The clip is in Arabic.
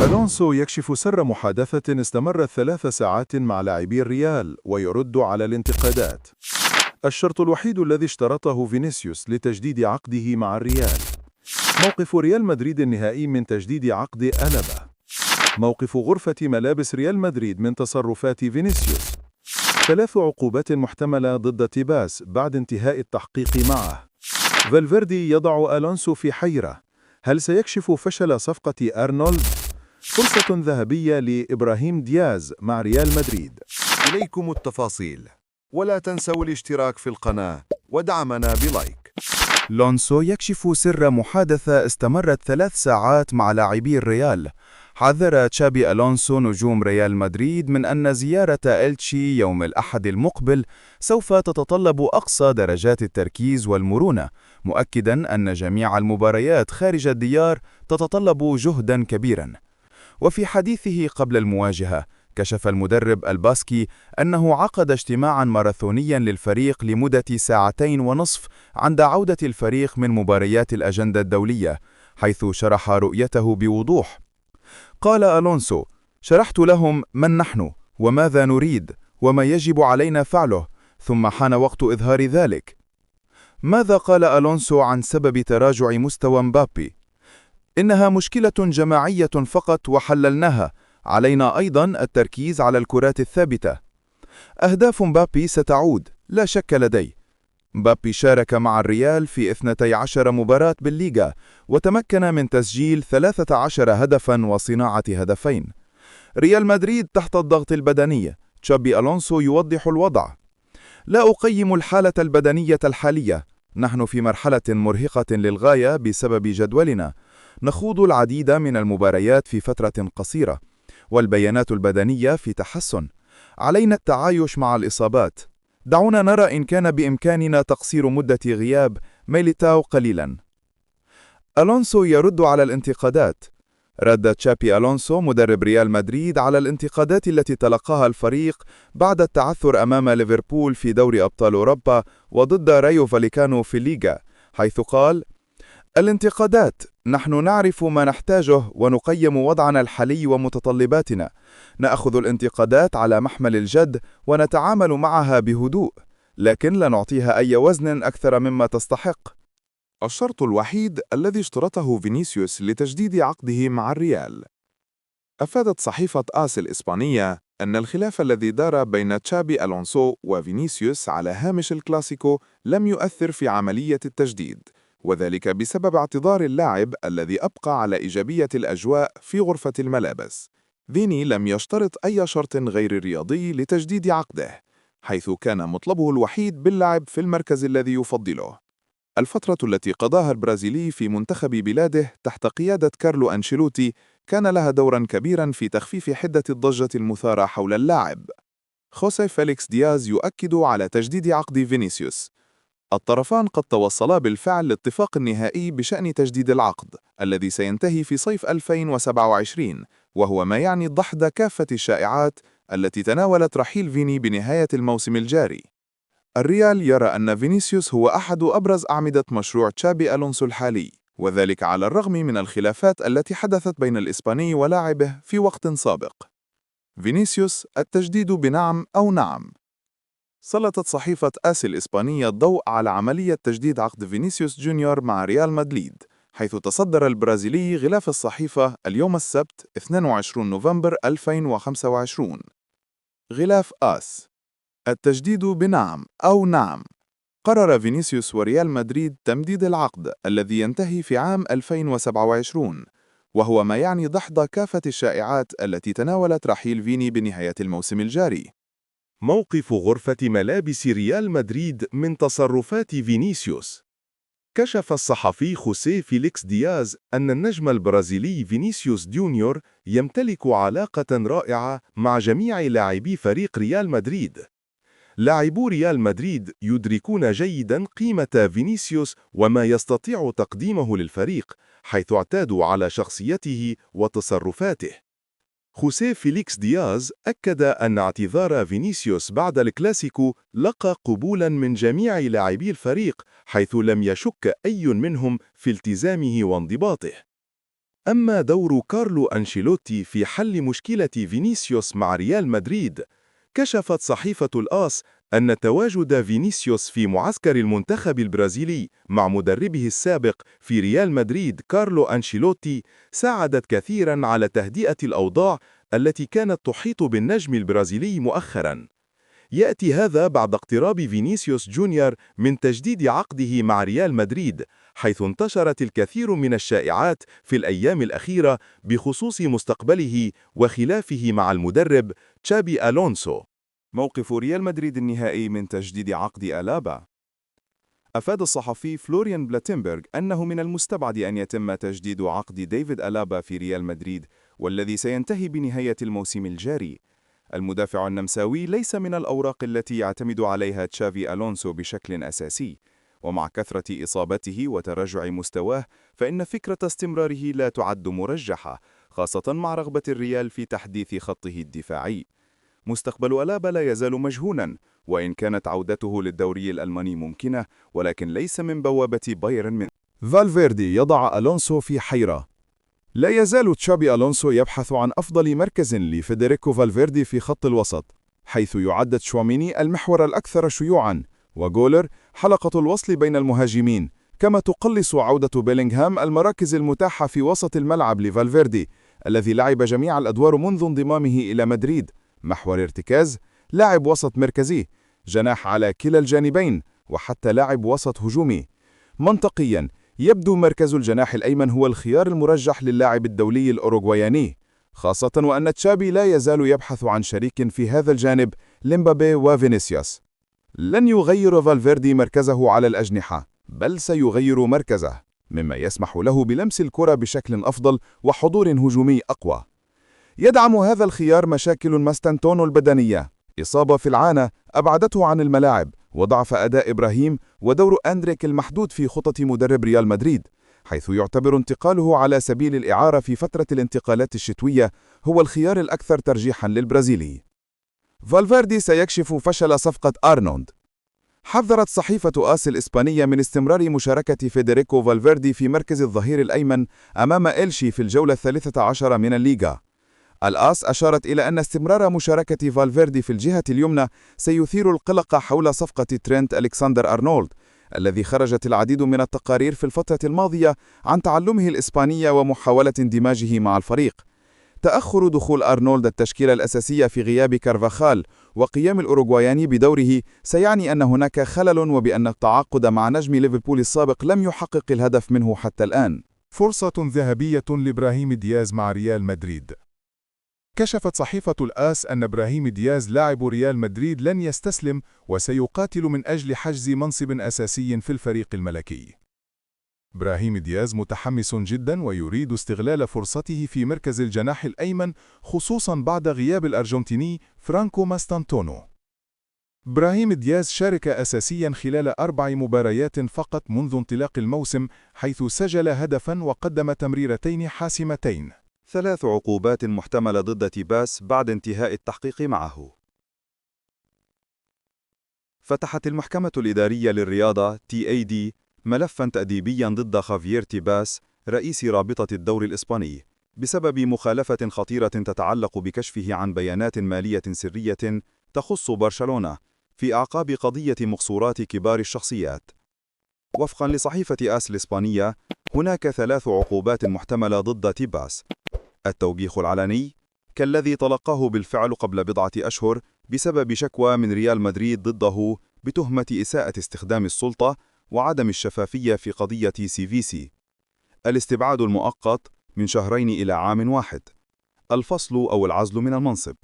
ألونسو يكشف سر محادثة استمرت 3 ساعات مع لاعبي الريال ويرد على الانتقادات. الشرط الوحيد الذي اشترطه فينيسيوس لتجديد عقده مع الريال. موقف ريال مدريد النهائي من تجديد عقد ألابا. موقف غرفة ملابس ريال مدريد من تصرفات فينيسيوس. 3 عقوبات محتملة ضد تيباس بعد انتهاء التحقيق معه. فالفيردي يضع ألونسو في حيرة. هل سيكشف فشل صفقة أرنولد؟ فرصة ذهبية لإبراهيم دياز مع ريال مدريد. إليكم التفاصيل، ولا تنسوا الاشتراك في القناة ودعمنا بلايك. لونسو يكشف سر محادثة استمرت 3 ساعات مع لاعبي الريال. حذر تشابي ألونسو نجوم ريال مدريد من أن زيارة إلتشي يوم الأحد المقبل سوف تتطلب أقصى درجات التركيز والمرونة، مؤكداً أن جميع المباريات خارج الديار تتطلب جهداً كبيراً. وفي حديثه قبل المواجهة، كشف المدرب الباسكي أنه عقد اجتماعاً ماراثونياً للفريق لمدة 2.5 ساعات عند عودة الفريق من مباريات الأجندة الدولية، حيث شرح رؤيته بوضوح. قال ألونسو: شرحت لهم من نحن وماذا نريد وما يجب علينا فعله، ثم حان وقت إظهار ذلك. ماذا قال ألونسو عن سبب تراجع مستوى مبابي؟ إنها مشكلة جماعية فقط وحللناها، علينا أيضا التركيز على الكرات الثابتة. أهداف مبابي ستعود لا شك لدي. مبابي شارك مع الريال في 12 مباراة بالليغا وتمكن من تسجيل 13 هدفا وصناعة هدفين. ريال مدريد تحت الضغط البدني. تشابي ألونسو يوضح الوضع: لا أقيم الحالة البدنية الحالية، نحن في مرحلة مرهقة للغاية بسبب جدولنا، نخوض العديد من المباريات في فترة قصيرة، والبيانات البدنية في تحسن. علينا التعايش مع الإصابات. دعونا نرى إن كان بإمكاننا تقصير مدة غياب ميليتاو قليلا. ألونسو يرد على الانتقادات. رد تشابي ألونسو مدرب ريال مدريد على الانتقادات التي تلقاها الفريق بعد التعثر أمام ليفربول في دوري أبطال أوروبا وضد رايو فاليكانو في الليغا، حيث قال: الانتقادات، نحن نعرف ما نحتاجه ونقيم وضعنا الحالي ومتطلباتنا. نأخذ الانتقادات على محمل الجد ونتعامل معها بهدوء، لكن لا نعطيها أي وزن أكثر مما تستحق. الشرط الوحيد الذي اشترطه فينيسيوس لتجديد عقده مع الريال. أفادت صحيفة آس الإسبانية أن الخلاف الذي دار بين تشابي ألونسو وفينيسيوس على هامش الكلاسيكو لم يؤثر في عملية التجديد، وذلك بسبب اعتذار اللاعب الذي أبقى على إيجابية الأجواء في غرفة الملابس. فيني لم يشترط أي شرط غير رياضي لتجديد عقده، حيث كان مطلبه الوحيد باللعب في المركز الذي يفضله. الفترة التي قضاها البرازيلي في منتخب بلاده تحت قيادة كارلو أنشيلوتي كان لها دورا كبيرا في تخفيف حدة الضجة المثارة حول اللاعب. خوسيه فيليكس دياز يؤكد على تجديد عقد فينيسيوس. الطرفان قد توصلا بالفعل لاتفاق نهائي بشأن تجديد العقد الذي سينتهي في صيف 2027، وهو ما يعني دحض كافة الشائعات التي تناولت رحيل فيني بنهاية الموسم الجاري. الريال يرى أن فينيسيوس هو أحد أبرز أعمدة مشروع تشابي ألونسو الحالي، وذلك على الرغم من الخلافات التي حدثت بين الإسباني ولاعبه في وقت سابق. فينيسيوس: التجديد بنعم أو نعم. سلطت صحيفة آس الإسبانية الضوء على عملية تجديد عقد فينيسيوس جونيور مع ريال مدريد، حيث تصدر البرازيلي غلاف الصحيفة اليوم السبت 22 نوفمبر 2025. غلاف آس: التجديد بنعم أو نعم. قرر فينيسيوس وريال مدريد تمديد العقد الذي ينتهي في عام 2027، وهو ما يعني دحض كافة الشائعات التي تناولت رحيل فيني بنهاية الموسم الجاري. موقف غرفة ملابس ريال مدريد من تصرفات فينيسيوس. كشف الصحفي خوسيه فيليكس دياز أن النجم البرازيلي فينيسيوس جونيور يمتلك علاقة رائعة مع جميع لاعبي فريق ريال مدريد. لاعبو ريال مدريد يدركون جيداً قيمة فينيسيوس وما يستطيع تقديمه للفريق، حيث اعتادوا على شخصيته وتصرفاته. خوسيه فيليكس دياز أكد أن اعتذار فينيسيوس بعد الكلاسيكو لقى قبولاً من جميع لاعبي الفريق، حيث لم يشك أي منهم في التزامه وانضباطه. أما دور كارلو أنشيلوتي في حل مشكلة فينيسيوس مع ريال مدريد، كشفت صحيفة الآس أن تواجد فينيسيوس في معسكر المنتخب البرازيلي مع مدربه السابق في ريال مدريد كارلو أنشيلوتي ساعدت كثيراً على تهدئة الأوضاع التي كانت تحيط بالنجم البرازيلي مؤخراً. يأتي هذا بعد اقتراب فينيسيوس جونيور من تجديد عقده مع ريال مدريد، حيث انتشرت الكثير من الشائعات في الأيام الأخيرة بخصوص مستقبله وخلافه مع المدرب تشابي ألونسو. موقف ريال مدريد النهائي من تجديد عقد ألابا. أفاد الصحفي فلوريان بلاتنبرغ أنه من المستبعد أن يتم تجديد عقد ديفيد ألابا في ريال مدريد، والذي سينتهي بنهاية الموسم الجاري. المدافع النمساوي ليس من الأوراق التي يعتمد عليها تشافي ألونسو بشكل أساسي، ومع كثرة إصابته وتراجع مستواه فإن فكرة استمراره لا تعد مرجحة، خاصة مع رغبة الريال في تحديث خطه الدفاعي. مستقبل ألابا لا يزال مجهولا، وإن كانت عودته للدوري الألماني ممكنة، ولكن ليس من بوابة بايرن ميونخ. فالفيردي يضع ألونسو في حيرة. لا يزال تشابي ألونسو يبحث عن أفضل مركز لفيدريكو فالفيردي في خط الوسط، حيث يعد تشواميني المحور الأكثر شيوعاً، وغولر حلقة الوصل بين المهاجمين، كما تقلص عودة بيلينغهام المراكز المتاحة في وسط الملعب لفالفيردي، الذي لعب جميع الأدوار منذ انضمامه إلى مدريد: محور ارتكاز، لاعب وسط مركزي، جناح على كلا الجانبين، وحتى لاعب وسط هجومي. منطقياً يبدو مركز الجناح الأيمن هو الخيار المرجح للاعب الدولي الأوروغواياني، خاصة وأن تشابي لا يزال يبحث عن شريك في هذا الجانب لمبابي وفينيسيوس. لن يغير فالفيردي مركزه على الأجنحة، بل سيغير مركزه، مما يسمح له بلمس الكرة بشكل أفضل وحضور هجومي أقوى. يدعم هذا الخيار مشاكل ماستانتونو البدنية، إصابة في العانة أبعدته عن الملاعب، وضعف أداء إبراهيم، ودور أندريك المحدود في خطط مدرب ريال مدريد، حيث يعتبر انتقاله على سبيل الإعارة في فترة الانتقالات الشتوية هو الخيار الأكثر ترجيحاً للبرازيلي. فالفيردي سيكشف فشل صفقة أرنولد. حذرت صحيفة آس الإسبانية من استمرار مشاركة فيدريكو فالفيردي في مركز الظهير الأيمن أمام إلشي في الجولة 13 من الليغا. الآس أشارت إلى أن استمرار مشاركة فالفيردي في الجهة اليمنى سيثير القلق حول صفقة ترينت ألكسندر أرنولد، الذي خرجت العديد من التقارير في الفترة الماضية عن تعلمه الإسبانية ومحاولة اندماجه مع الفريق. تأخر دخول أرنولد التشكيلة الأساسية في غياب كارفاخال وقيام الأوروغواياني بدوره سيعني أن هناك خلل، وبأن التعاقد مع نجم ليفربول السابق لم يحقق الهدف منه حتى الآن. فرصة ذهبية لإبراهيم دياز مع ريال مدريد. كشفت صحيفة الآس أن إبراهيم دياز لاعب ريال مدريد لن يستسلم، وسيقاتل من أجل حجز منصب أساسي في الفريق الملكي. إبراهيم دياز متحمس جدا ويريد استغلال فرصته في مركز الجناح الأيمن، خصوصا بعد غياب الأرجنتيني فرانكو ماستانتونو. إبراهيم دياز شارك أساسيا خلال 4 مباريات فقط منذ انطلاق الموسم، حيث سجل هدفا وقدم تمريرتين حاسمتين. 3 عقوبات محتملة ضد تيباس بعد انتهاء التحقيق معه. فتحت المحكمة الإدارية للرياضة TAD ملفا تأديبيا ضد خافيير تيباس رئيس رابطة الدوري الإسباني بسبب مخالفة خطيرة تتعلق بكشفه عن بيانات مالية سرية تخص برشلونة في أعقاب قضية مقصورات كبار الشخصيات. وفقا لصحيفة آس الإسبانية، هناك 3 عقوبات محتملة ضد تيباس: التوبيخ العلني، كالذي تلقاه بالفعل قبل بضعة أشهر بسبب شكوى من ريال مدريد ضده بتهمة إساءة استخدام السلطة وعدم الشفافية في قضية CVC. الاستبعاد المؤقت من 2 إلى 1 عام، الفصل أو العزل من المنصب.